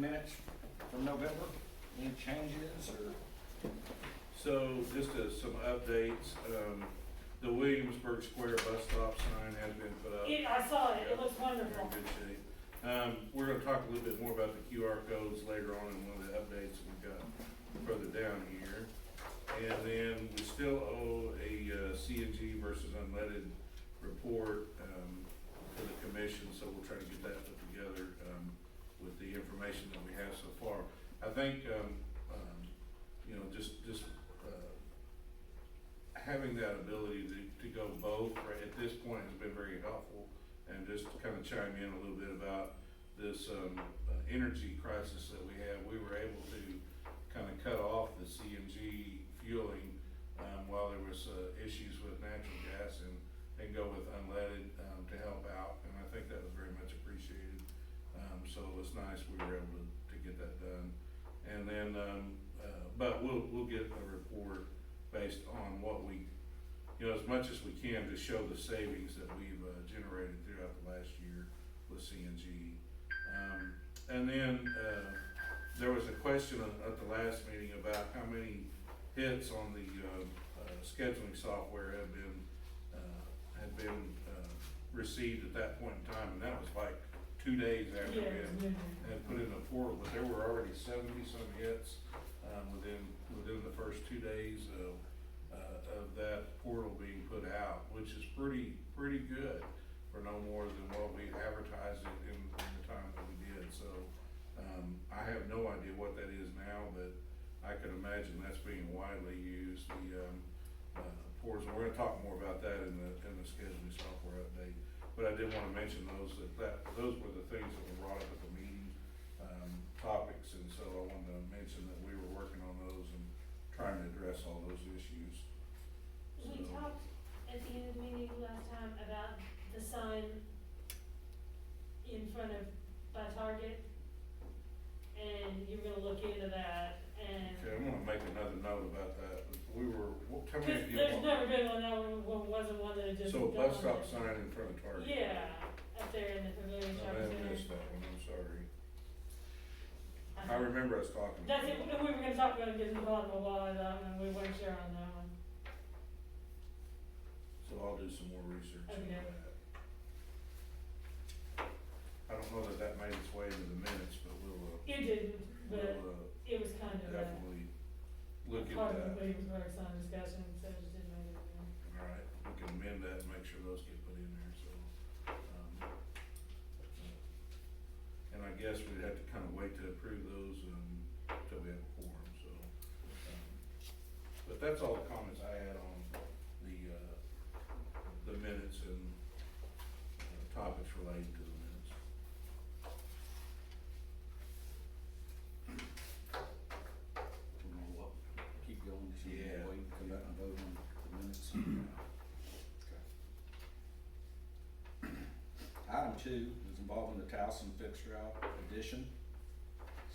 meeting minutes from November. Any changes or? So just some updates, the Williamsburg Square bus stop sign has been put up. I saw it, it looks They're in wonderful. good shape. We're gonna talk a little bit more about the QR codes later on in one of the updates that we've got further down here. And then we still owe a CNG versus unleaded report, to the commission, so we'll try to get that put together, with the information that we have so far. I think, you know, just having that ability to go both right at this point has been very helpful. And just to kind of chime in a little bit about this energy crisis that we have, we were able to kind of cut off the CNG fueling while there was issues with natural gas and go with unleaded to help out. And I think that was very much appreciated. So it was nice we were able to get that done. And then, but we'll get a report based on what we, you know, as much as we can to show the savings that we've generated throughout the last year with CNG. And then there was a question at the last meeting about how many hits on the scheduling software had been received at that point in time, and that was like 2 days after Yeah, we had put in the portal, but there were already 70-some hits within the first 2 days of that portal being put out, which is pretty good for no more than what we advertised it in the time that we did. So I have no idea what that is now, but I can imagine that's being widely used. The portals, and we're gonna talk more about that in the scheduling software update. But I did wanna mention those those were the things that were brought up at the meeting, topics, and so I wanted to mention that we were working on those and trying to address all those issues. We So- talked at the end of the meeting last time about the sign in front of, by Target, and you were gonna look into that, and. Okay, I'm gonna make another note about that. Tell me Cause if you there's want. never been wasn't one that had just. So a gone bus stop on it. sign in front of Target. Yeah, up there in the pavilion I shopping may have missed center. that one, I'm sorry. I Uh-huh. remember us talking. That's about it, that. we were gonna talk about getting the bottom of why that, and we weren't sure on that one. So I'll do some more research on Okay. that. I don't know that made its way into the minutes, but It didn't, but we'll it was kind of a definitely look at part of the that. Williamsburg sign discussion, so it just didn't make it in. Alright, we can amend that and make sure those get put in there, so. And I guess we'd have to kind of wait to approve those, until we have a quorum, so. But that's all the comments I had on the minutes and topics related to the minutes. We're gonna what, keep going, just Yeah. wait, come back and vote on the minutes. Okay. Item 2 is involving the Towson Fixed Route addition,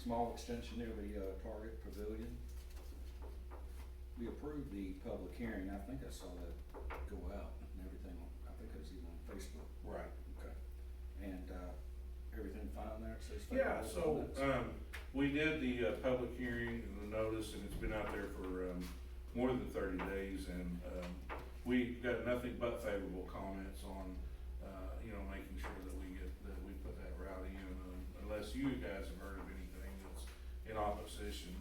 small extension near the Target Pavilion. We approved the public hearing, I think I saw that go out and everything, I think it was even on Facebook. Right. Okay. And, everything fine there, it says. Yeah, favorable so, comments? we did the, public hearing and the notice, and it's been out there for, more than 30 days, and, we got nothing but favorable comments on, you know, making sure that we put that route in, unless you guys have heard of anything that's in opposition.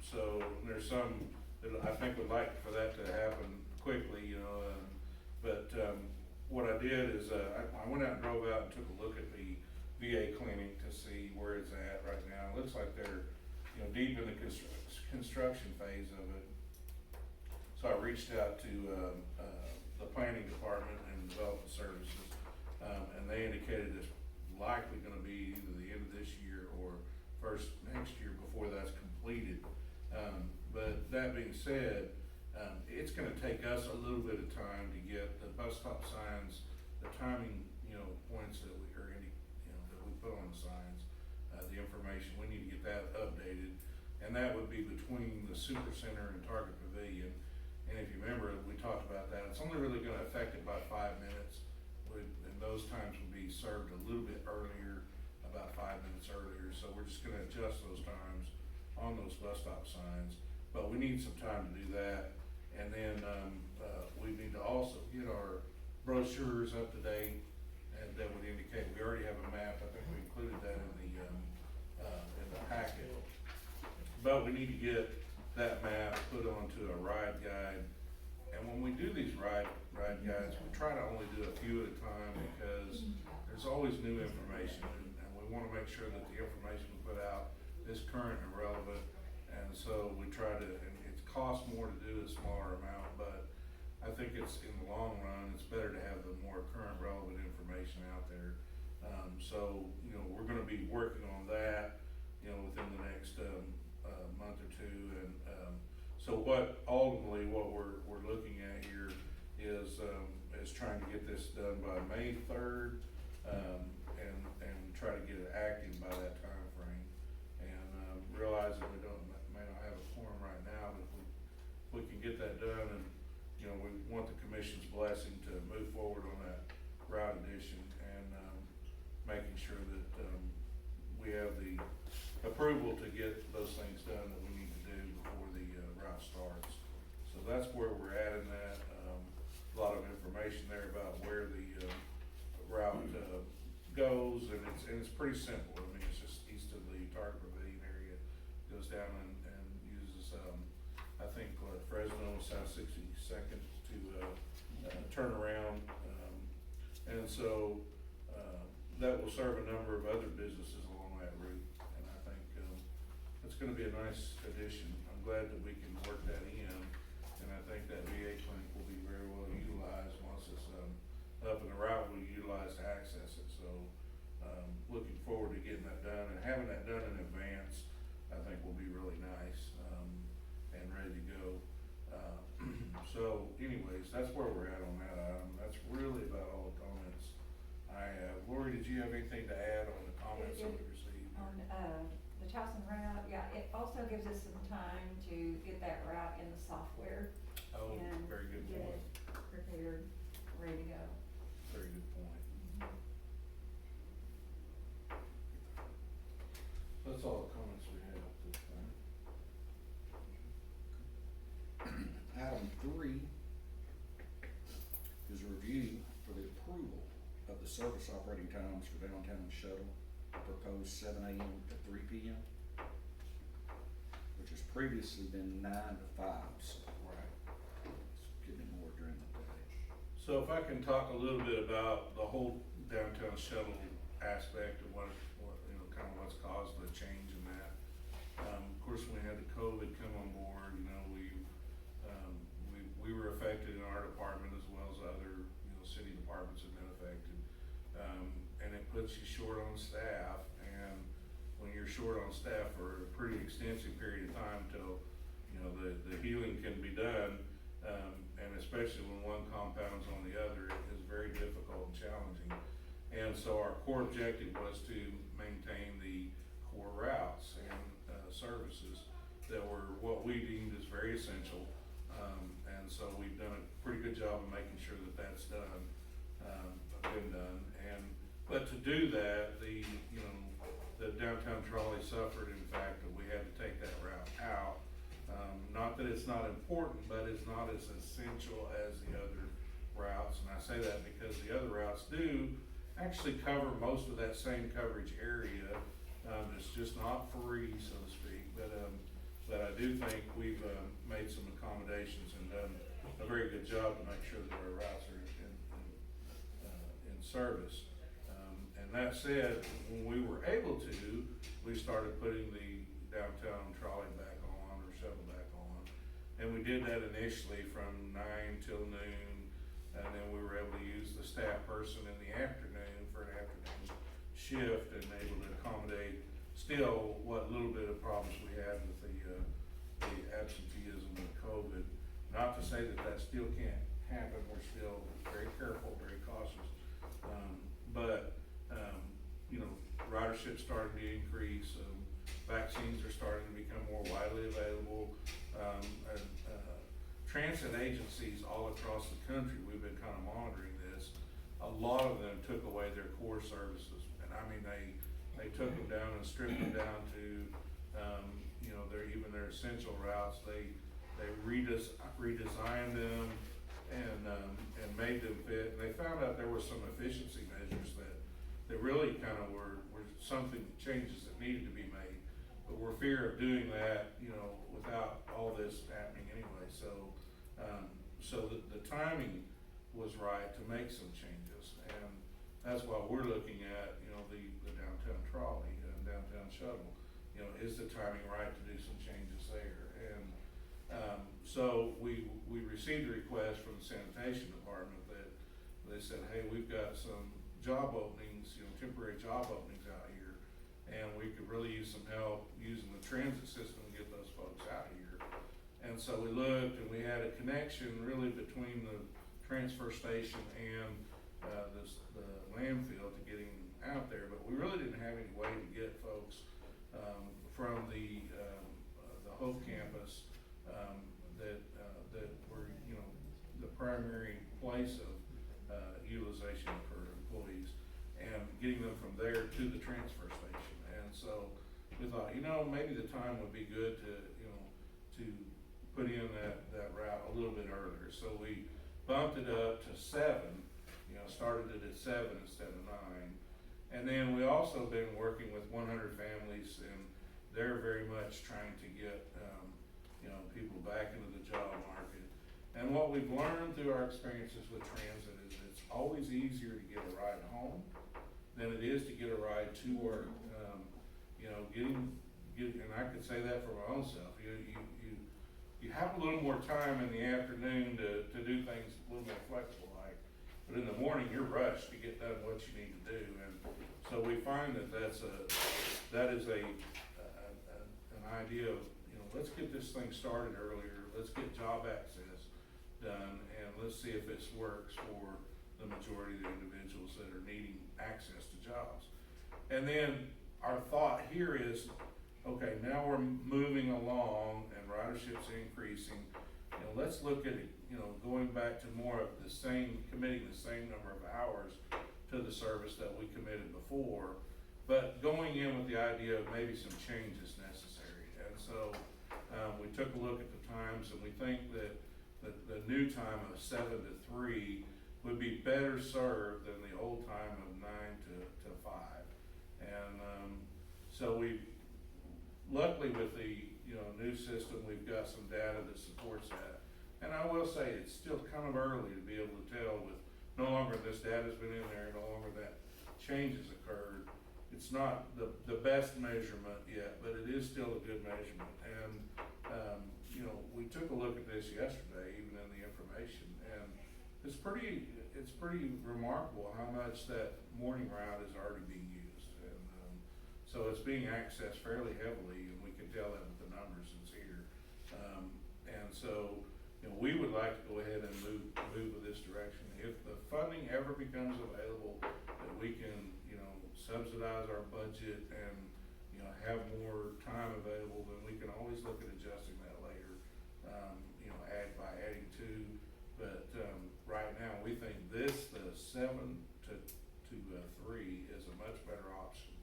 So there's some that I think would like for that to happen quickly, you know, but, what I did is, I went out and drove out and took a look at the VA clinic to see where it's at right now. It looks like they're, you know, deep in the construction phase of it. So I reached out to, the planning department and development services, and they indicated it's likely gonna be either the end of this year or first next year before that's completed. But that being said, it's gonna take us a little bit of time to get the bus stop signs, the timing, you know, points that we, or any, you know, that we put on the signs, the information, we need to get that updated. And that would be between the Super Center and Target Pavilion. And if you remember, we talked about that, it's only really gonna affect it by 5 minutes. And those times would be served a little bit earlier, about 5 minutes earlier, so we're just gonna adjust those times on those bus stop signs. But we need some time to do that, and then, we need to also get our brochures up to date, and that would indicate, we already have a map, I think we included that in the packet. But we need to get that map put onto a ride guide, and when we do these ride guides, we try to only do a few at a time, because there's always new information, and we wanna make sure that the information we put out is current and relevant, and so we try to, and it costs more to do a smaller amount, but I think it's, in the long run, it's better to have the more current relevant information out there. So, you know, we're gonna be working on that, you know, within the next, month or two, and, so what we're looking at here is trying to get this done by May 3rd, and try to get it active by that time frame. And, realizing we may not have a quorum right now, but if we can get that done, and, you know, we want the commission's blessing to move forward on that route addition, and, making sure that, we have the approval to get those things done that we need to do before the, route starts. So that's where we're at in that. A lot of information there about where the, route, goes, and it's pretty simple. I mean, it's just east of the Target Pavilion area, goes down and uses, I think, Fresno, South 62nd to, turn around. And so, that will serve a number of other businesses along that route, and I think, it's gonna be a nice addition. I'm glad that we can work that in, and I think that VA clinic will be very well utilized once it's, up, and the route we utilize to access it. So, looking forward to getting that done, and having that done in advance, I think will be really nice, and ready to go. So anyways, that's where we're at on that item. That's really about all the comments I have. Lori, did you have anything to add on the comments that we received? On, the Towson route, yeah, it also gives us some time to get that route in the software. Oh, And very good get point. it prepared, ready to go. Very good point. That's all the comments we have at this time. Item 3 is a review for the approval of the service operating times for downtown shuttle, proposed 7 AM to 3 PM, which has previously been 9 to 5, so Right. it's getting more during the day. So if I can talk a little bit about the whole downtown shuttle aspect of what, you know, kind of what's caused the change in that. Of course, when we had the COVID come on board, you know, we were affected in our department as well as other, you know, city departments have been affected. And it puts you short on staff, and when you're short on staff for a pretty extensive period of time till, you know, the healing can be done, and especially when one compounds on the other, it is very difficult and challenging. And so our core objective was to maintain the core routes and, services that were what we deemed as very essential. And so we've done a pretty good job of making sure that that's done, been done. But to do that, the downtown trolley suffered, in fact, that we had to take that route out. Not that it's not important, but it's not as essential as the other routes. And I say that because the other routes do actually cover most of that same coverage area. It's just not free, so to speak, but I do think we've, made some accommodations and done a very good job to make sure that our routes are in service. And that said, when we were able to, we started putting the downtown trolley back on, or shuttle back on. And we did that initially from 9 till noon, and then we were able to use the staff person in the afternoon for an afternoon shift, and able to accommodate still what little bit of problems we had with the absenteeism with COVID. Not to say that that still can't happen, we're still very careful, very cautious. You know, ridership starting to increase, vaccines are starting to become more widely available. And transit agencies all across the country, we've been kind of monitoring this. A lot of them took away their core services, and I mean, They took them down and stripped them down to, you know, their essential routes. They redesigned them and made them fit. And they found out there were some efficiency measures that really kind of were something, changes that needed to be made. But we're fear of doing that, you know, without all this happening anyway. So, the timing was right to make some changes. And that's why we're looking at, you know, the downtown trolley and downtown shuttle. You know, is the timing right to do some changes there? And, so we received a request from the sanitation department that they said, hey, we've got some job openings, you know, temporary job openings out here, and we could really use some help using the transit system to get those folks out here. And so we looked, and we had a connection really between the transfer station and the landfill to getting out there, but we really didn't have any way to get folks from the Hope campus that were, you know, the primary place of utilization for employees, and getting them from there to the transfer station. And so we thought, you know, maybe the time would be good to, you know, to put in that route a little bit earlier. So we bumped it up to 7, you know, started it at 7 instead of 9. And then we also been working with 100 families, and they're very much trying to get, you know, people back into the job market. And what we've learned through our experiences with transit is it's always easier to get a ride home than it is to get a ride to work. You know, and I could say that for my own self. You have a little more time in the afternoon to do things a little more flexible like, but in the morning you're rushed to get done what you need to do. And so we find that that is an idea of, you know, let's get this thing started earlier, let's get job access done, and let's see if this works for the majority of the individuals that are needing access to jobs. And then our thought here is, okay, now we're moving along and ridership's increasing. You know, let's look at it, you know, going back to more of the same, committing the same number of hours to the service that we committed before, but going in with the idea of maybe some changes necessary. And so we took a look at the times, and we think that the new time of 7 to 3 would be better served than the old time of 9 to 5. And so we, luckily with the, you know, new system, we've got some data that supports that. And I will say it's still kind of early to be able to tell with no longer this data's been in there, no longer that change has occurred. It's not the best measurement yet, but it is still a good measurement. And, you know, we took a look at this yesterday, even in the information, and it's pretty remarkable how much that morning route is already being used. And so it's being accessed fairly heavily, and we can tell that with the numbers that's here. And so, you know, we would like to go ahead and move in this direction. If the funding ever becomes available, that we can, you know, subsidize our budget and, you know, have more time available, then we can always look at adjusting that later. You know, by adding 2. But right now, we think the 7 to 3 is a much better option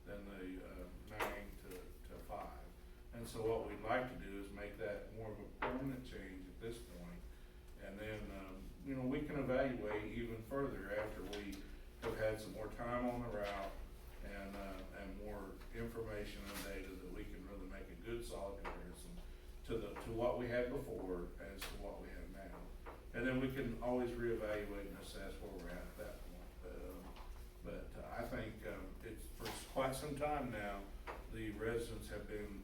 than the 9 to 5. And so what we'd like to do is make that more of a permanent change at this point. And then, you know, we can evaluate even further after we have had some more time on the route and more information and data that we can really make a good solid comparison to what we had before as to what we have now. And then we can always reevaluate and assess where we're at that point. But I think it's for quite some time now, the residents have been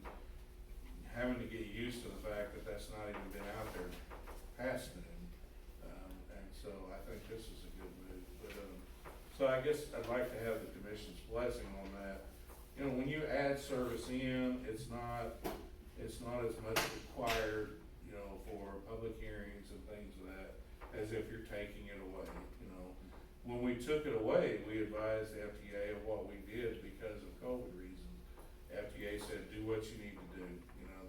having to get used to the fact that that's not even been out there past noon. And so I think this is a good move. But so I guess I'd like to have the commission's blessing on that. You know, when you add service in, it's not as much required, you know, for public hearings and things of that, as if you're taking it away, you know. When we took it away, we advised the FTA of what we did because of COVID reasons. FTA said, do what you need to do. You know,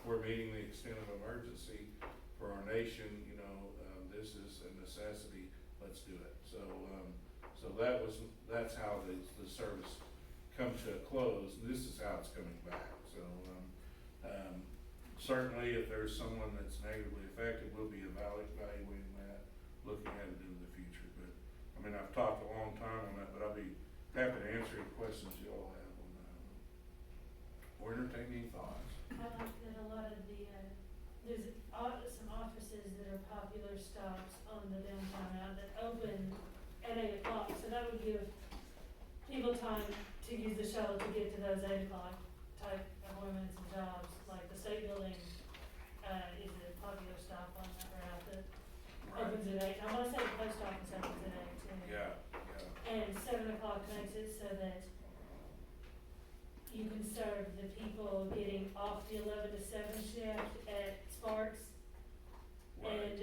we're meeting the extent of emergency for our nation, you know, this is a necessity, let's do it. So, that's how the service come to a close, this is how it's coming back, so, certainly if there's someone that's negatively affected, we'll be evaluating that, looking at it into the future, but, I mean, I've talked a long time on that, but I'll be happy to answer any questions you all have on that, or entertain any thoughts. I like that a lot of the, there's some offices that are popular stops on the downtown route that open at 8 o'clock, so that would give people time to use the shuttle to get to those 8 o'clock type appointments and jobs, like the state building, is a popular stop on that route that opens at 8. I wanna say the post office opens at 8 too. Yeah. And 7 o'clock makes it so that you can serve the people getting off the 11 to 7 shift at Sparks. Right. And,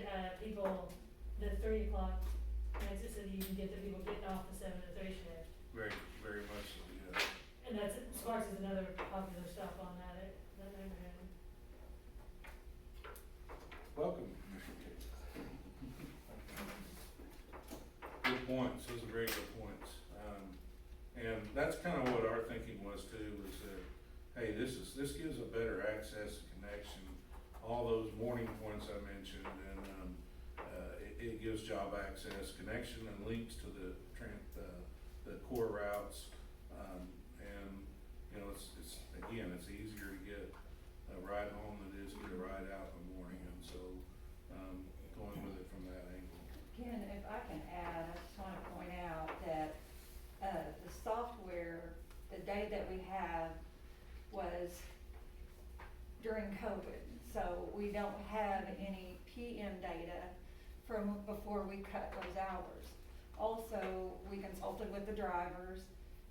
people, the 3 o'clock makes it so that you can get the people getting off the 7 to 3 shift. Very, very much so, yeah. And that's, Sparks is another popular stop on that neighborhood. Welcome, Commissioner Tate. Good points, those are very good points. And that's kind of what our thinking was too, was that, hey, this gives a better access and connection, all those morning points I mentioned, and, it gives job access, connection, and links to the core routes. And, you know, it's easier to get a ride home than it is to get a ride out in the morning, and so, going with it from that angle. Ken, if I can add, I just wanna point out that, the software, the data that we have was during COVID, so we don't have any PM data from before we cut those hours. Also, we consulted with the drivers,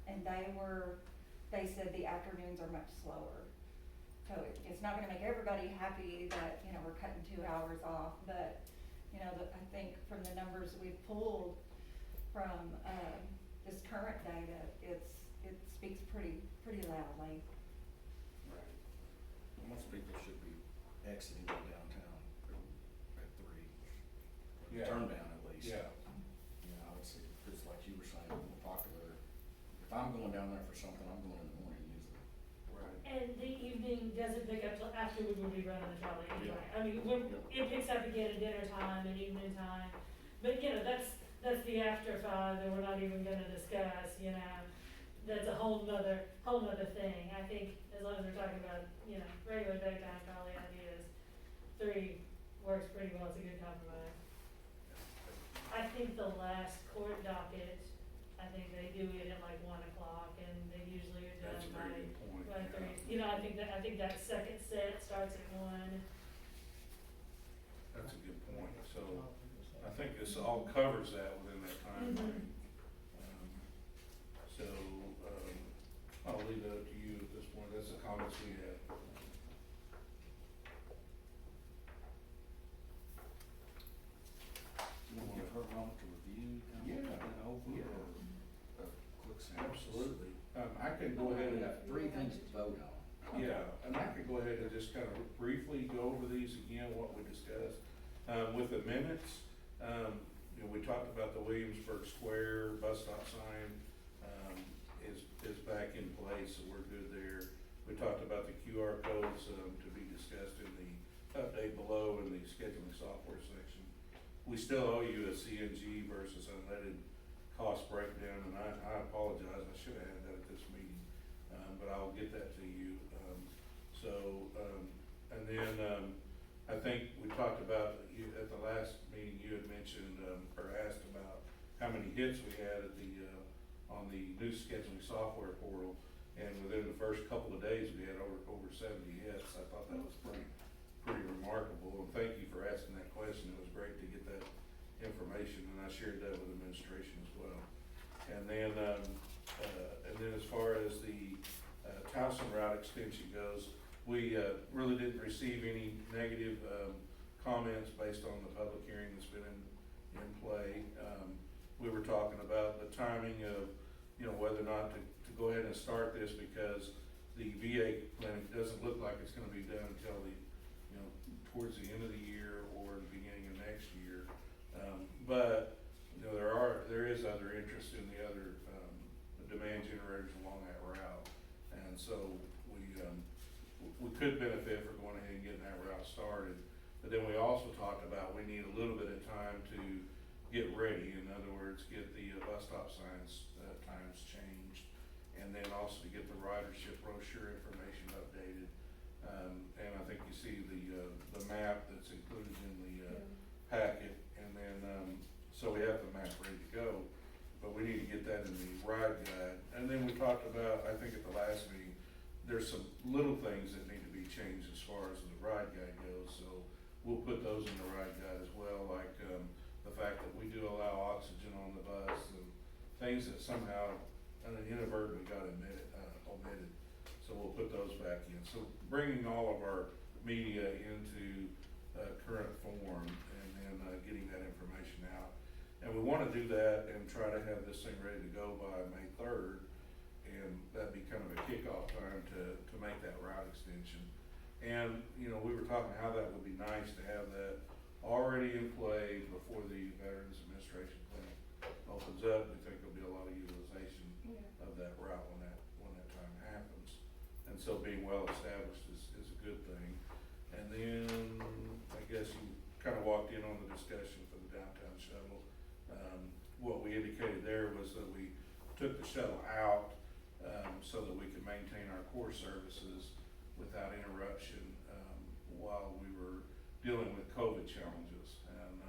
and they said the afternoons are much slower. So it's not gonna make everybody happy that, you know, we're cutting 2 hours off, but, you know, I think from the numbers we've pulled from, this current data, it speaks pretty loudly. Right. Most people should be exiting the downtown at 3. Yeah. Turn down at least. Yeah. You know, it's like you were saying, more popular. If I'm going down there for something, I'm going in the morning usually. Right. And the evening doesn't pick up till after we will be running the trolley anyway. Yeah. I mean, it picks up again at dinner time and evening time, but you know, that's the after 5 that we're not even gonna discuss, you know. That's a whole nother thing. I think as long as we're talking about, you know, regular daytime trolley ideas, 3 works pretty well, it's a good compromise. I think the last court docket, I think they do it at like 1 o'clock and they usually are done That's a very good point. by yeah. 3. You know, I think that second set starts at 1. That's a good point, so I think this all covers that within that time frame. So, I'll leave that up to you at this point, that's the comments we had. You want to give her a moment to review? Yeah. Over Yeah. a quick synopsis? Absolutely. I can go ahead We and, got 3 things to vote on. yeah, and I could go ahead and just kind of briefly go over these again, what we discussed. With the minutes, you know, we talked about the Williamsburg Square bus stop sign, is back in place, so we're good there. We talked about the QR codes, to be discussed in the update below in the scheduling software section. We still owe you a CNG versus unleaded cost breakdown, and I apologize, I should have had that at this meeting, but I'll get that to you. And then, I think we talked about, at the last meeting, you had mentioned, or asked about how many hits we had at on the new scheduling software portal, and within the first couple of days, we had over 70 hits. I thought that was pretty remarkable, and thank you for asking that question. It was great to get that information, and I shared that with administration as well. And then as far as the Towson route extension goes, we really didn't receive any negative comments based on the public hearing that's been in play. We were talking about the timing of, you know, whether or not to go ahead and start this, because the VA clinic doesn't look like it's gonna be done until you know, towards the end of the year or the beginning of next year. But, you know, there is other interest in the other demand generators along that route. And so we could benefit for going ahead and getting that route started. But then we also talked about we need a little bit of time to get ready. In other words, get the bus stop signs, times changed. And then also to get the ridership brochure information updated. And I think you see the map that's included in the packet. And then, so we have the map ready to go, but we need to get that in the ride guide. And then we talked about, I think at the last meeting, there's some little things that need to be changed as far as the ride guide goes. So we'll put those in the ride guide as well, like, the fact that we do allow oxygen on the bus and things that somehow inadvertently got omitted. So we'll put those back in. So bringing all of our media into current form and then getting that information out. And we wanna do that and try to have this thing ready to go by May 3rd. And that'd be kind of a kickoff time to make that route extension. And, you know, we were talking how that would be nice to have that already in play before the Veterans Administration Clinic opens up. We think there'll be a lot of utilization of that route when that time happens. And so being well established is a good thing. And then, I guess you kind of walked in on the discussion for the downtown shuttle. What we indicated there was that we took the shuttle out, so that we could maintain our core services without interruption, while we were dealing with COVID challenges. And,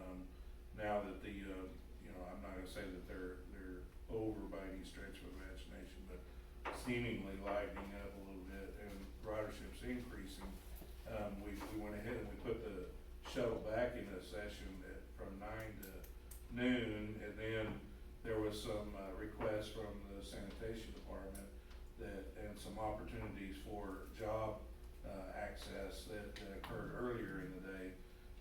now that you know, I'm not gonna say that they're over by any stretch of imagination, but seemingly lightening up a little bit and ridership's increasing, we went ahead and we put the shuttle back into session from 9 to noon, and then there was some requests from the sanitation department and some opportunities for job access that occurred earlier in the day.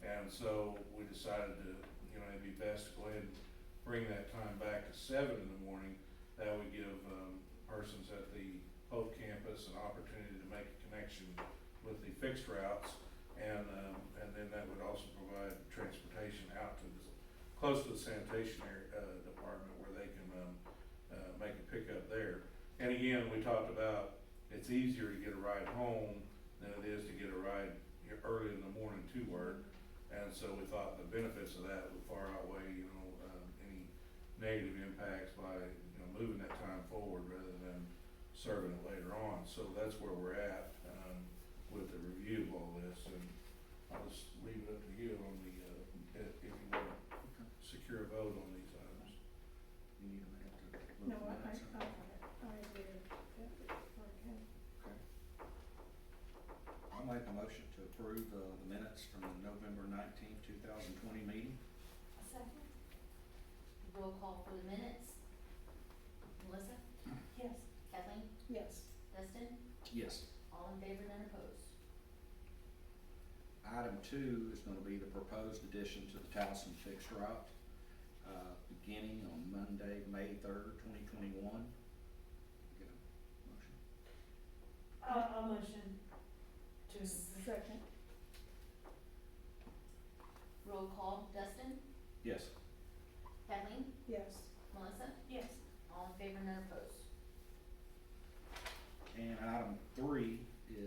And so we decided to, you know, it'd be best to go ahead and bring that time back to 7 in the morning. That would give persons at the Hope campus an opportunity to make a connection with the fixed routes. And then that would also provide transportation out to close to the sanitation department where they can make a pickup there. And again, we talked about it's easier to get a ride home than it is to get a ride early in the morning to work. And so we thought the benefits of that would far outweigh, you know, any negative impacts by, you know, moving that time forward rather than serving it later on. So that's where we're at with the review of all this. And I'll just leave it up to you on the, if you want to secure a vote on these items. You need a minute to look No, at I that. agree. Okay. Okay. I'll make a motion to approve the minutes from the November 19th, 2020 meeting. A second? Roll call for the minutes. Melissa? Yes. Kathleen? Yes. Dustin? Yes. All in favor, none opposed. Item 2 is going to be the proposed addition to the Towson fixed route, beginning on Monday, May 3rd, 2021. Get a motion? I'll motion to. Second. Roll call, Dustin? Yes. Kathleen? Yes. Melissa? Yes. All in favor, none opposed. And item 3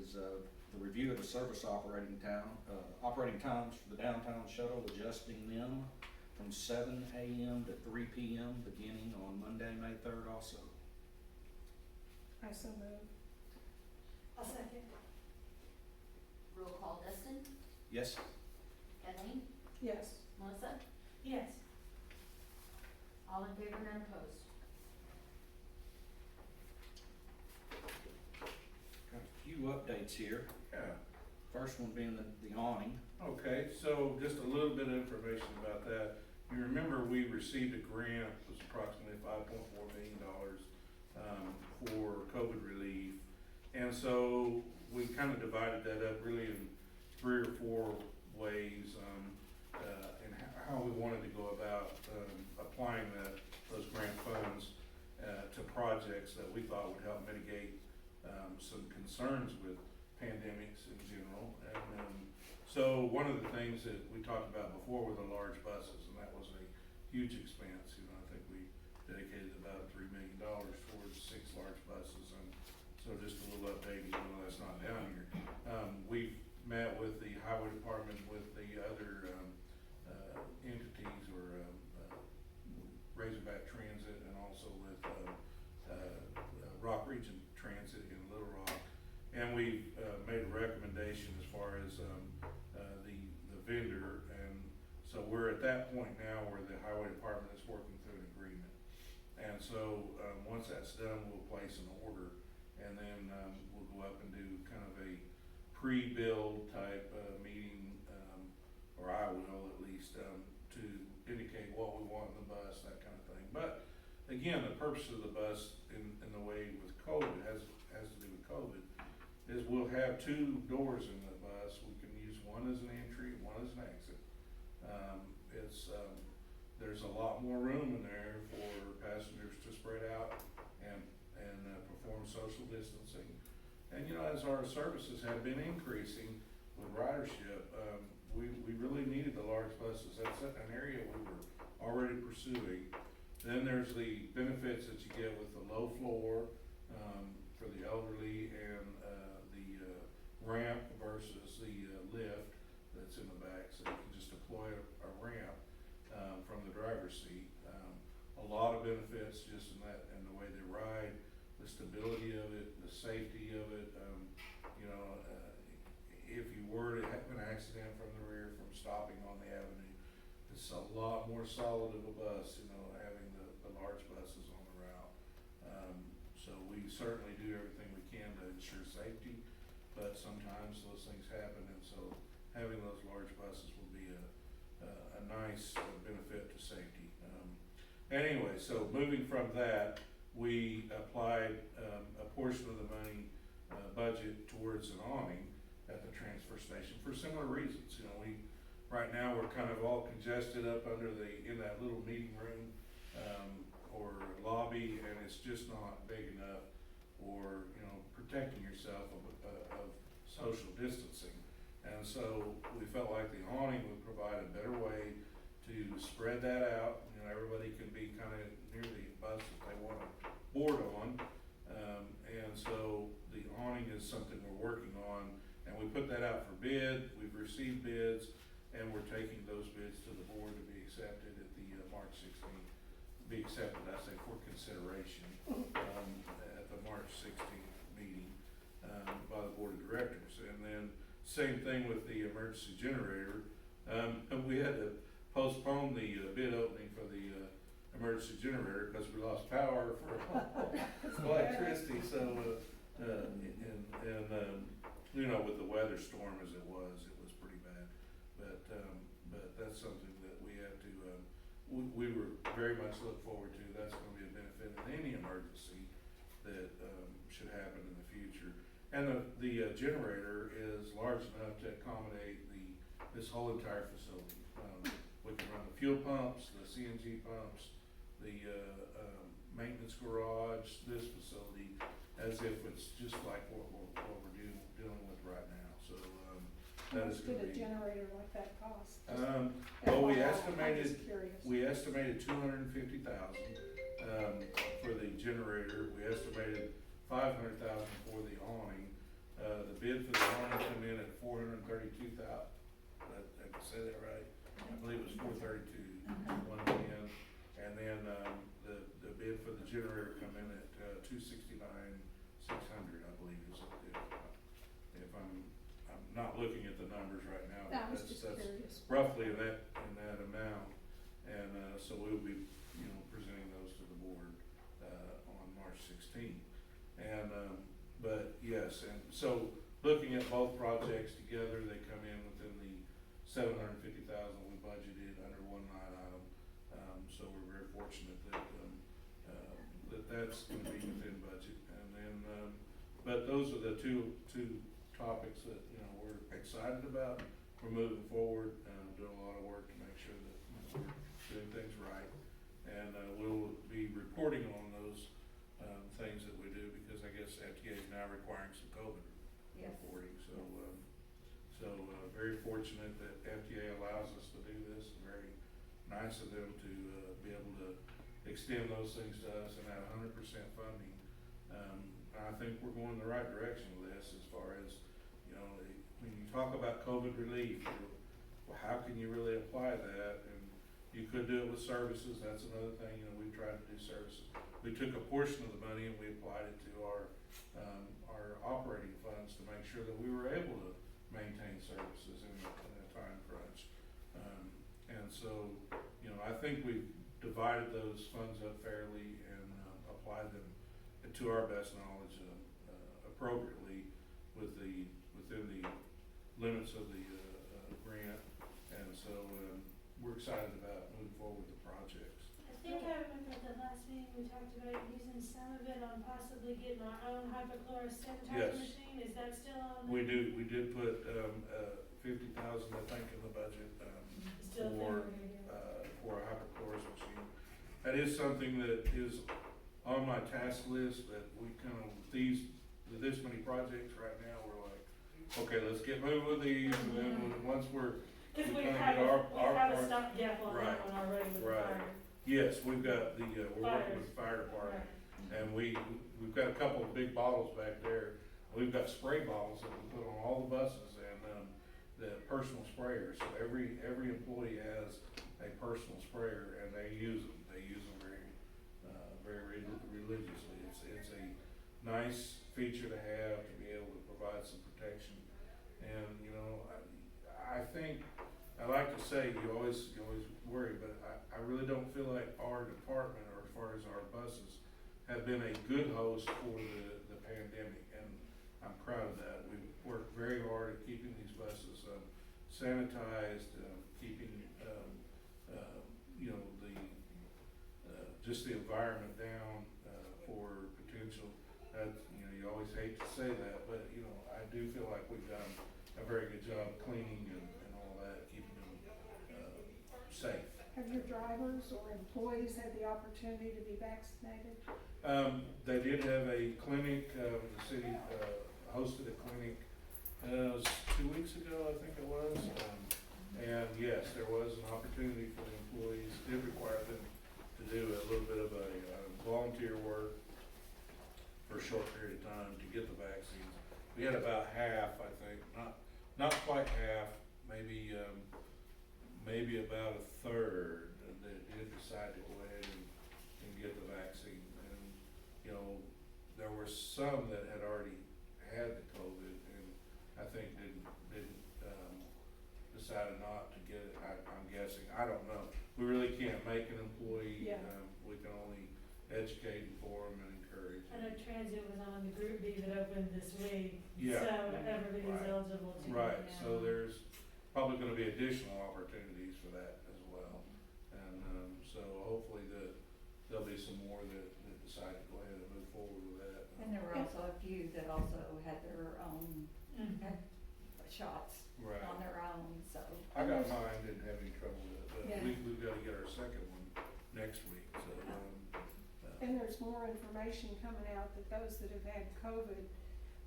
is the review of the service operating times for the downtown shuttle, adjusting them from 7 a.m. to 3 p.m. beginning on Monday, May 3rd also. I so move. A second? Roll call, Dustin? Yes? Kathleen? Yes. Melissa? Yes. All in favor, none opposed. Got a few updates here. Yeah. First one being the awning. Okay, so just a little bit of information about that. You remember we received a grant, it was approximately $5.4 million for COVID relief. And so we kind of divided that up really in 3 or 4 ways, and how we wanted to go about applying those grant funds to projects that we thought would help mitigate some concerns with pandemics in general. And so one of the things that we talked about before were the large buses, and that was a huge expense. You know, I think we dedicated about $3 million towards 6 large buses, and so just a little update, even though that's not down here. We've met with the highway department, with the other, entities, or, Razorback Transit, and also with, Rock Region Transit in Little Rock. And we've, made a recommendation as far as, the vendor, and so we're at that point now where the highway department is working through an agreement. And so, once that's done, we'll place an order, and then, we'll go up and do kind of a pre-build type, meeting, or I will at least, to indicate what we want in the bus, that kind of thing. But again, the purpose of the bus in the way with COVID has to do with COVID, is we'll have 2 doors in the bus. We can use one as an entry, one as an exit. There's a lot more room in there for passengers to spread out and perform social distancing. And, you know, as our services have been increasing with ridership, we really needed the large buses. That's an area we were already pursuing. Then there's the benefits that you get with the low floor, for the elderly, and, the ramp versus the, lift that's in the back, so you can just deploy a ramp, from the driver's seat. A lot of benefits just in that, and the way they ride, the stability of it, the safety of it. You know, if you were to have an accident from the rear from stopping on the avenue, it's a lot more solid of a bus, you know, having the large buses on the route. So we certainly do everything we can to ensure safety, but sometimes those things happen, and so having those large buses will be a nice benefit to safety. Anyway, so moving from that, we applied, a portion of the money, budget towards an awning at the transfer station for similar reasons. You know, right now, we're kind of all congested up under in that little meeting room, or lobby, and it's just not big enough for, you know, protecting yourself of social distancing. And so we felt like the awning would provide a better way to spread that out. You know, everybody can be kind of near the bus that they want to board on. And so the awning is something we're working on, and we put that out for bid. We've received bids, and we're taking those bids to the board to be accepted at the March 16th. Be accepted, I say, for consideration, at the March 16th meeting, by the board of directors. And then same thing with the emergency generator. We had to postpone the bid opening for the emergency generator because we lost power for electricity. So, you know, with the weather storm as it was pretty bad. But that's something that we had to, we were very much look forward to. That's gonna be a benefit in any emergency that should happen in the future. And the generator is large enough to accommodate this whole entire facility. We can run the fuel pumps, the CNG pumps, the maintenance garage, this facility, as if it's just like what we're dealing with right now. So How that much is did gonna a be. generator like that cost? Well, we FYI, I'm estimated just curious. $250,000 for the generator. We estimated $500,000 for the awning. The bid for the awning come in at $432,000. I can say that right. I believe it was $432, 110. And then the bid for the generator come in at $269,600, I believe is if I'm not looking at the numbers right now. I was That's just curious. roughly in that amount. And so we'll be, you know, presenting those to the board on March 16th. And but yes, and so looking at both projects together, they come in within the $750,000 we budgeted under one line item. So we're very fortunate that that's gonna be within budget. And then, but those are the two topics that, you know, we're excited about. We're moving forward, doing a lot of work to make sure that, you know, we're doing things right. And we'll be reporting on those things that we do, because I guess FTA is now requiring some COVID Yes. reporting. So very fortunate that FTA allows us to do this. Very nice of them to be able to extend those things to us and have 100% funding. I think we're going in the right direction with this as far as, you know, when you talk about COVID relief, well, how can you really apply that? And you could do it with services, that's another thing, you know, we tried to do services. We took a portion of the money and we applied it to our operating funds to make sure that we were able to maintain services in a time crunch. And so, you know, I think we've divided those funds up fairly and applied them to our best knowledge appropriately within the limits of the grant. And so we're excited about moving forward with the projects. I think I remember at the last meeting, we talked about using some of it on possibly getting our own hypochlorous sanitizer Yes. machine, is that still on? We did put 50,000, I think, in the budget Still think for we're gonna do it? for a hypochlorous machine. That is something that is on my task list, that we kind of, with this many projects right now, we're like, okay, let's get moving with these, and then once we Cause we kinda have, get our a part- stopgap on Right, that one already with the right. fire. yes, we've got we're working Fires. with the fire department, Right. and we've got a couple of big bottles back there. We've got spray bottles that we put on all the buses, and the personal sprayers, so every employee has a personal sprayer, and they use them very religiously. It's a nice feature to have, to be able to provide some protection. And, you know, I think, I like to say, you always worry, but I really don't feel like our department, or as far as our buses, have been a good host for the pandemic, and I'm proud of that. We've worked very hard at keeping these buses sanitized, keeping, you know, just the environment down for potential. You know, you always hate to say that, but, you know, I do feel like we've done a very good job cleaning and all that, keeping them safe. Have your drivers or employees had the opportunity to be vaccinated? They did have a clinic, the city hosted a clinic, it was 2 weeks ago, I think it was. And yes, there was an opportunity for the employees, it did require them to do a little bit of a volunteer work for a short period of time to get the vaccines. We had about half, I think, not quite half, maybe about a third that did decide to go ahead and get the vaccine. And, you know, there were some that had already had the COVID and I think didn't decided not to get it, I'm guessing, I don't know. We really can't make an employee, Yeah. We can only educate, inform, and encourage. I know Transit was on the Group B that opened this week, Yeah. so everybody's Right. eligible to. Right, now. so there's probably gonna be additional opportunities for that as well. And, so hopefully there'll be some more that decide to go ahead and move forward with that. And there were also a few that also had their own Mhm. shots Right. on their own, so. I got mine, didn't have any trouble with it, but Yeah. we've gotta get our second one next week, so, And there's more information coming out that those that have had COVID,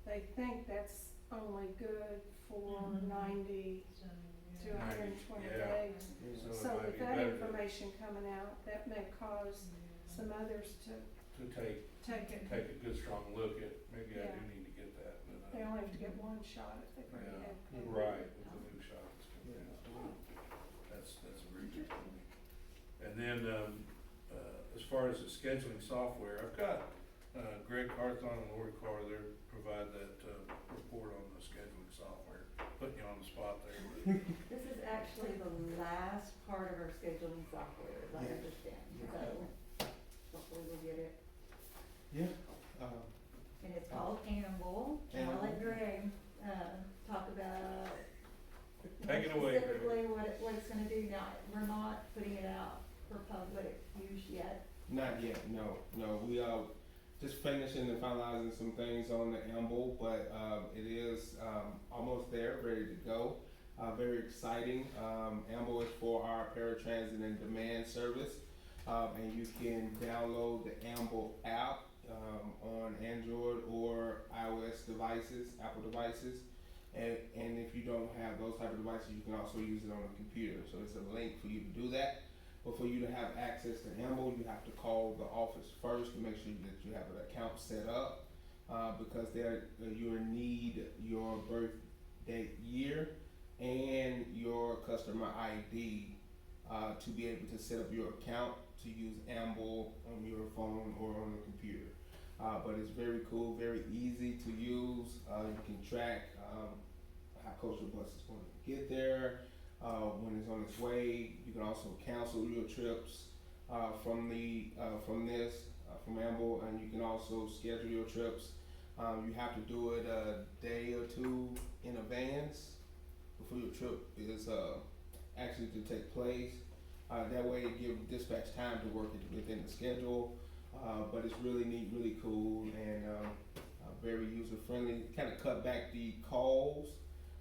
they think that's only good for Mhm. 90 So, to yeah. 120 Yeah. days. so it So might with be that better information coming out, that may cause some others to to take it. take a good strong look at, maybe I Yeah. do need to get that, but, They only have to get one shot if they've already Yeah. had COVID. right, with the new shots coming out. That's a very good point. And then, as far as the scheduling software, I've got, Greg Carthon and Lori Carr, they provide that, report on the scheduling software, putting you on the spot there, but, This is actually the last part of our scheduling software, as I Yeah. understand, so hopefully we'll get it. Yeah, And it's called Amble, and I'll let Amble. Greg, talk about Take it away, Greg. specifically what it's gonna do now. We're not putting it out for public use yet. not yet, no, we are just finishing and finalizing some things on the Amble, but, it is, almost there, ready to go. Very exciting, Amble is for our paratransit and demand service, and you can download the Amble app, on Android or iOS devices, Apple devices. And if you don't have those type of devices, you can also use it on a computer. So it's a link for you to do that. But for you to have access to Amble, you have to call the office first to make sure that you have an account set up, because you need your birth date year and your customer ID to be able to set up your account to use Amble on your phone or on the computer. But it's very cool, very easy to use. You can track how Coastal Bus is going to get there, when it's on its way. You can also cancel your trips from Amble, and you can also schedule your trips. You have to do it a day or two in advance before your trip is actually to take place. That way it gives dispatch time to work it within the schedule. But it's really neat, really cool, and very user friendly. Kind of cut back the calls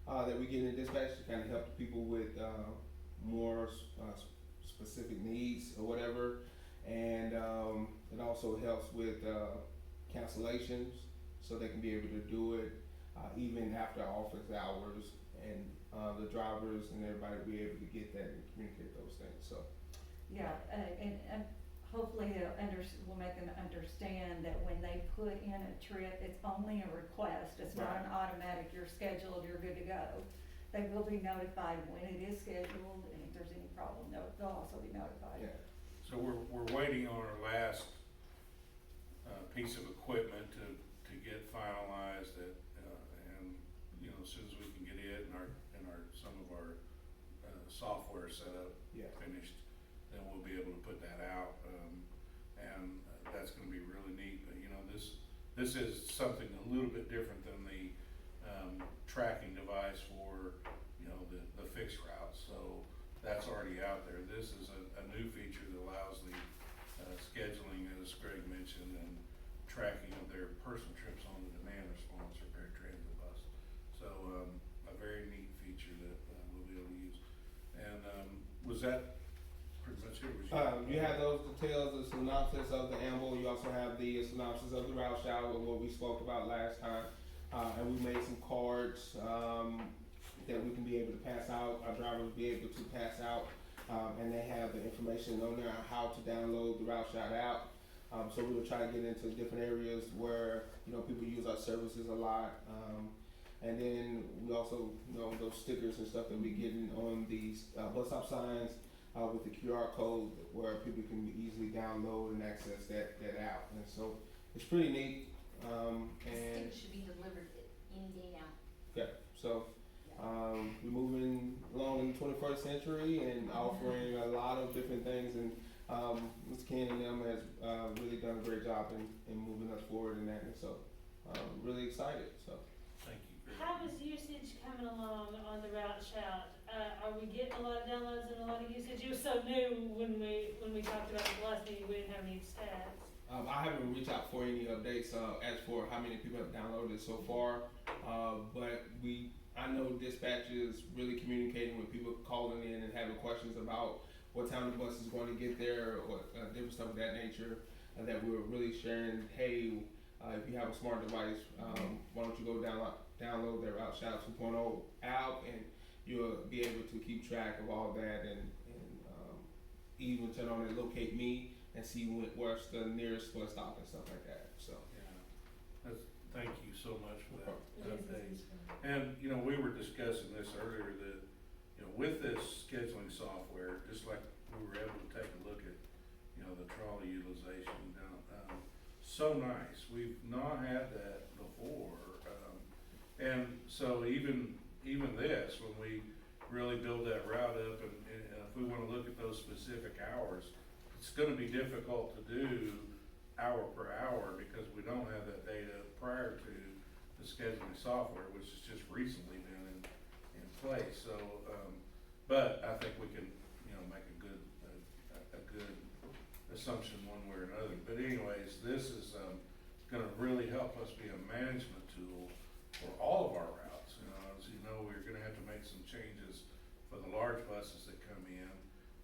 that we get in dispatch to kind of help people with more specific needs or whatever. And it also helps with cancellations, so they can be able to do it even after office hours, and the drivers and everybody will be able to get that and communicate those things. So Yeah, and hopefully we'll make them understand that when they put in a trip, it's only a request, it's not an automatic, you're scheduled, you're good to go. They will be notified when it is scheduled, and if there's any problem, they'll also be notified. yeah. So we're waiting on our last piece of equipment to get finalized, and as soon as we can get it and some of our software set up, Yeah. finished, then we'll be able to put that out, and that's gonna be really neat. But this is something a little bit different than the tracking device for the fixed routes. So that's already out there. This is a new feature that allows the scheduling, as Greg mentioned, and tracking of their personal trips on the demand response or paratransit bus. So a very neat feature that we'll be able to use. And was that pretty much it? You have those details, the synopsis of the Amble. You also have the synopsis of the route shout, what we spoke about last time. And we made some cards that we can be able to pass out. Our drivers will be able to pass out, and they have the information on there on how to download the route shout app. So we will try to get into different areas where people use our services a lot. And then we also those stickers and stuff that we getting on these bus stop signs. With the QR code where people can easily download and access that app. And so it's pretty neat. The And stick should be delivered any day now. okay, so we're moving along in the 21st century and offering a lot of different things. And Ms. Ken and them has really done a great job in moving us forward in that. And so really excited. So. Thank you, Greg. How is usage coming along on the route shout? Are we getting a lot of downloads and a lot of usage? It was so new when we talked about it last meeting, we didn't have any stats. I haven't reached out for any updates as for how many people have downloaded it so far, but I know dispatch is really communicating with people calling in and having questions about what time the bus is going to get there or different stuff of that nature, and that we're really sharing, hey, if you have a smart device, why don't you go download that Route Shout 2.0 app, and you'll be able to keep track of all that, and even turn on and locate me and see where's the nearest bus stop and stuff like that. So Yeah. Thank you so much for that It is update. useful. And we were discussing this earlier that with this scheduling software, just like we were able to take a look at the trolley utilization down. So nice. We've not had that before, and so even this, when we really build that route up, and if we want to look at those specific hours, it's going to be difficult to do hour per hour because we don't have that data prior to the scheduling software, which has just recently been in place. So, but I think we can make a good assumption one way or another. But anyways, this is going to really help us be a management tool for all of our routes. As you know, we're going to have to make some changes for the large buses that come in,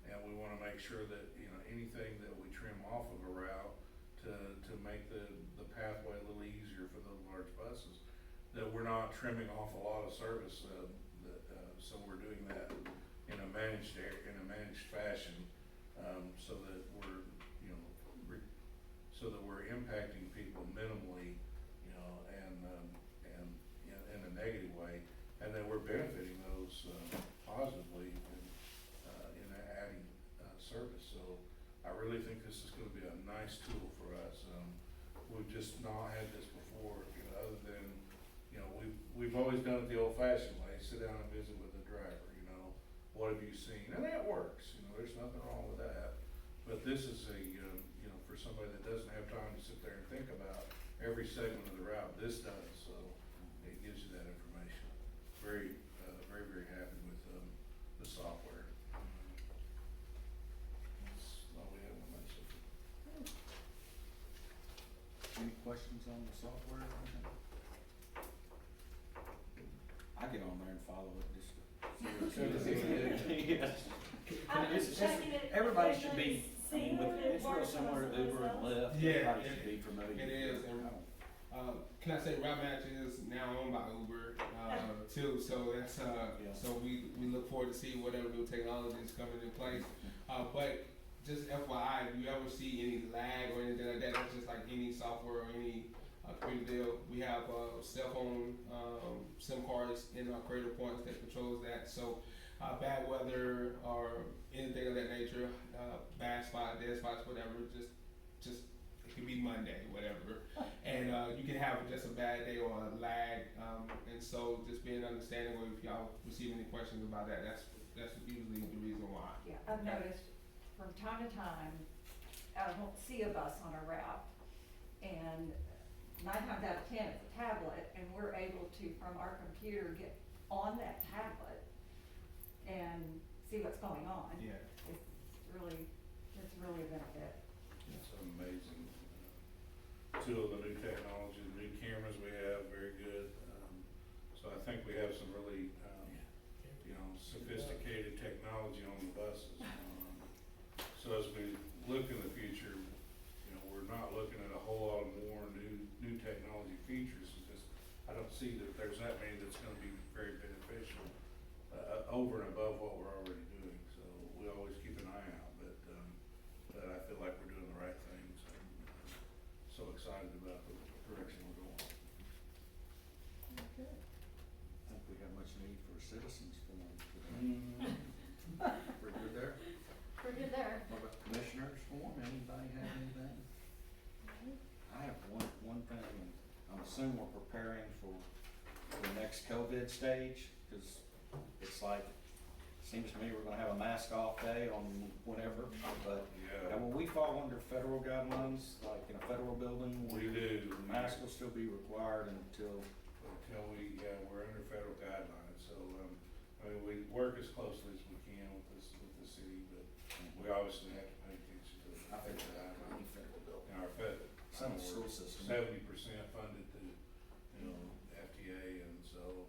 and we want to make sure that anything that we trim off of a route to make the pathway a little easier for those large buses, that we're not trimming off a lot of service. So we're doing that in a managed fashion so that we're, you know, so that we're impacting people minimally, you know, and in a negative way, and that we're benefiting those, positively in adding, service. So I really think this is gonna be a nice tool for us. We've just not had this before, you know, other than, you know, we've always done it the old fashioned way, sit down and visit with the driver, you know, what have you seen? And that works, you know, there's nothing wrong with that. But this is a, you know, for somebody that doesn't have time to sit there and think about every segment of the route, this does, so it gives you that information. Very, very happy with, the software. That's all we have on that subject. Any questions on the software or anything? I get on there and follow it just to see what it is. Yes. I'm It's just just- checking it. Everybody should be, I See mean, if it it's real works similar to for Uber and us. Lyft, Yeah, everybody it- should be familiar. it is, and can I say Route Match is now owned by Uber, too, so that's, Yeah. so we look forward to see whatever new technology is coming in place. But just FYI, if you ever see any lag or anything like that, that's just like any software or any, creative deal. We have, cell phone, SIM cards in our creator points that controls that, so, bad weather or anything of that nature, bad spot, dead spots, whatever, just it could be Monday, whatever, and you can have just a bad day or a lag, and so just being understanding, or if y'all receive any questions about that, that's usually the reason why. Yeah, I've noticed from time to time, I won't see a bus on a route, and 9 times out of 10, it's a tablet, and we're able to, from our computer, get on that tablet and see what's going on. Yeah. It's really a benefit. It's amazing. Two of the new technology, the new cameras we have, very good. So I think we have some really, you know, sophisticated technology on the buses. So as we look in the future, you know, we're not looking at a whole lot of more new technology features. It's just, I don't see that there's that many that's gonna be very beneficial, over and above what we're already doing. So we always keep an eye out, but I feel like we're doing the right things, and so excited about the direction we're going. I think we have much need for citizens forum today. Pretty good there. Pretty good there. What about commissioners forum? Anybody have anything? I have one thing, and I'm assuming we're preparing for the next COVID stage, cause it's like, seems to me we're gonna have a mask off day on whenever, but, Yeah, and will we fall under federal guidelines, like in a federal building? we do. Masks will still be required until, We're under federal guidelines, so, I mean, we work as closely as we can with the city, but we obviously have to pay attention to the I think, federal guidelines. any federal building. And our Some school system. 70% funded through, you know, FTA, and so,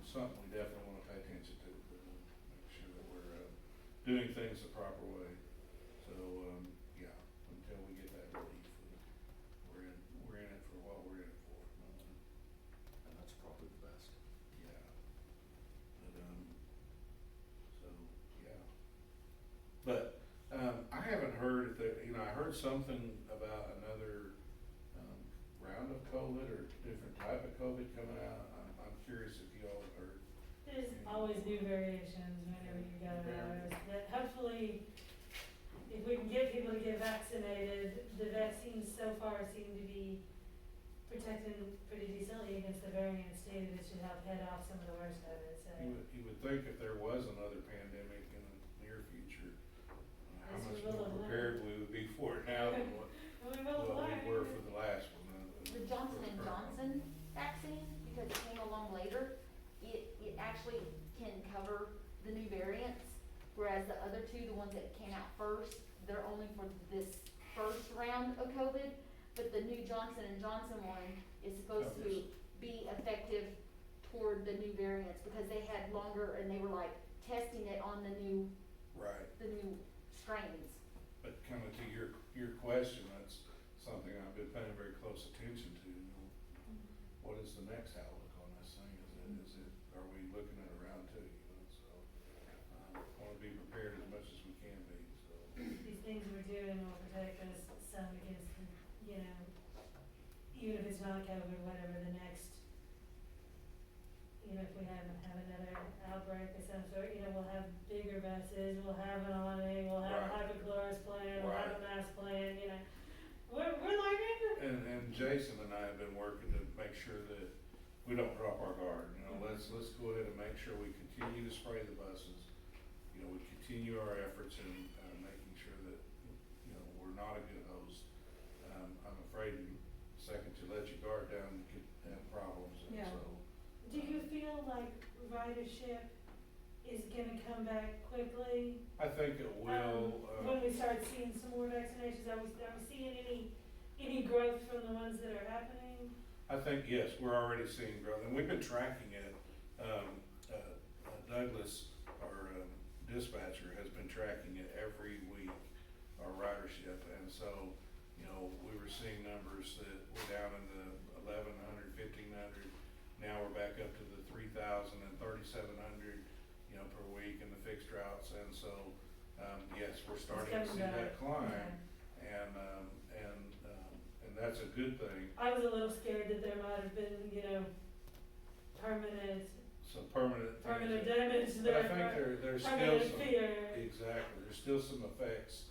something we definitely wanna pay attention to, make sure that we're, doing things the proper way. So, yeah, until we get that relief, we're in it for what we're in it for. And that's probably the best. Yeah. But, so, yeah. But, I haven't heard that, you know, I heard something about another, round of COVID or different type of COVID coming out. I'm curious if you all have heard. There's always new variations whenever you go there, that hopefully, if we can get people to get vaccinated, the vaccines so far seem to be protecting pretty decently against the variants too, that should help head off some of the worst of it, so. You would think if there was another pandemic in the near future, how Yes, much we will more have prepared we would be for it now than what We will we learn. were for the last one. The Johnson and Johnson vaccine, because it came along later, it actually can cover the new variants, whereas the other two, the ones that came out first, they're only for this first round of COVID, but the new Johnson and Johnson one is supposed to Covers. be effective toward the new variants, because they had longer, and they were like testing it on the new Right. strains. But kind of to your question, that's something I've been paying very close attention to, you know. What is the next outlook on this thing? Are we looking at a round two, you know, so, wanna be prepared as much as we can be. vaccine will protect us some against, you know, even if it's not COVID, whatever, the next, you know, if we have another outbreak of some sort, you know, we'll have bigger buses, we'll have an awning, we'll have a Right. hypochlorous plan, we'll have a Right. mask plan, you know. We're learning. And Jason and I have been working to make sure that we don't drop our guard, you know, let's go ahead and make sure we continue to spray the buses. You know, we continue our efforts in, making sure that, you know, we're not a good host. I'm afraid the second you let your guard down, you could have problems, and Yeah. so. Do you feel like ridership is gonna come back quickly? I think it will, When we start seeing some more vaccinations, are we seeing any growth from the ones that are happening? I think, yes, we're already seeing growth, and we've been tracking it. Douglas, our dispatcher, has been tracking it every week, our ridership, and so, you know, we were seeing numbers that were down in the 1,100, 1,500. Now we're back up to the 3,000 and 3,700, you know, per week in the fixed routes, and so, yes, we're starting to see that climb, and that's a good thing. I was a little scared that there might have been, you know, permanent Some permanent things. damage But there. I think there's still Permanent some, fear. exactly, there's still some effects,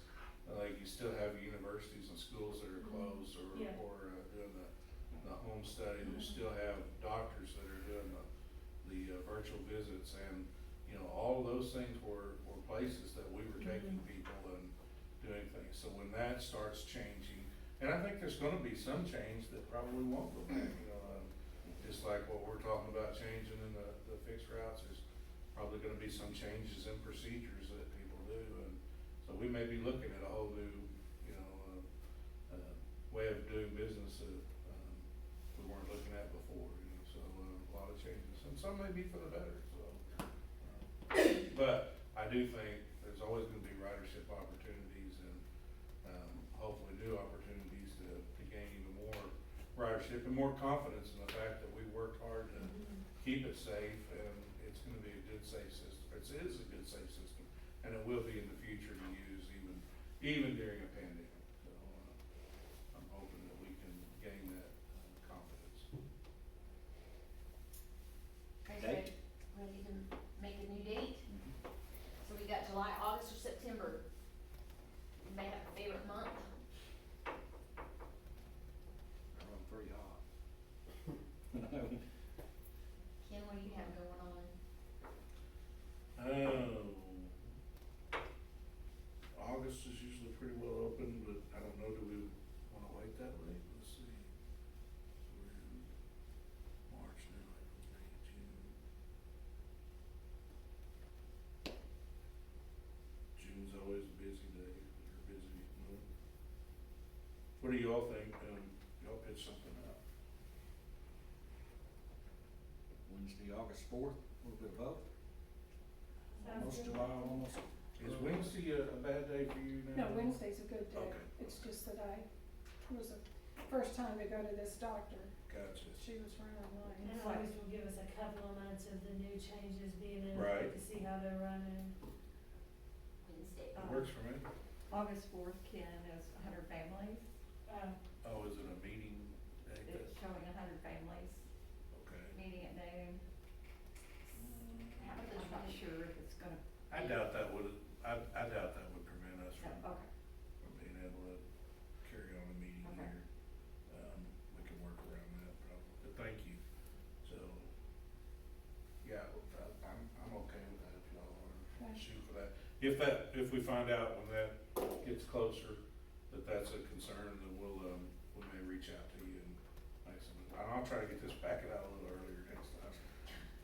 like you still have universities and schools that are closed or, Yeah. doing the home study, you still have doctors that are doing the virtual visits, and, you know, all of those things were places that we were taking people and doing things, so when that starts changing, and I think there's gonna be some change that probably won't go back, you know, just like what we're talking about changing in the fixed routes, there's probably gonna be some changes in procedures that people do, and so we may be looking at a whole new, you know, way of doing business that, we weren't looking at before, you know, so, a lot of changes, and some may be for the better, so. But I do think there's always gonna be ridership opportunities and, hopefully new opportunities to gain even more ridership and more confidence in the fact that we worked hard to keep it safe, and it's gonna be a good, safe system. It is a good, safe system, and it will be in the future to use even during a pandemic. So, I'm hoping that we can gain that confidence. Guys, Date? ready to make a new date? So we got July, August, or September. You may have a favorite month. I run pretty hot. Ken, what do you have going on? August is usually pretty well open, but I don't know, do we wanna wait that late? Let's see. So we're in March now, April, May, June. June's always a busy day, or busy month. What do you all think? Y'all pitch something out. Wednesday, August 4th, a little bit of both. Sounds Almost good. July, almost. Is Wednesday a bad day for you now? No, Wednesday's a good day. Okay. It's just that it was the first time to go to this doctor. Gotcha. She was running late. And August will give us a couple of months of the new changes being in Right. effect to see how they're running. Wednesday. It works for me. August 4th, Ken, is 100 families. Oh, is it a meeting day? It's showing 100 families Okay. meeting at noon. How about the I'm not 20 sure if it's gonna. I doubt that would prevent us No, from okay. being able to carry on a meeting Okay. here. We can work around that probably, but thank you. So, yeah, I'm okay with that if y'all wanna Okay. shoot for that. If we find out when that gets closer, that that's a concern, then we may reach out to you and make some, and I'll try to get this packet out a little earlier next time.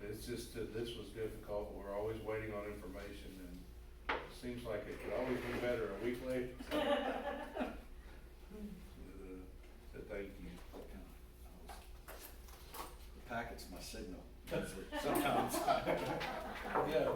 It's just that this was difficult, we're always waiting on information, and it seems like it could always be better a week later. But thank you. The packet's my signal. Sometimes. Yeah,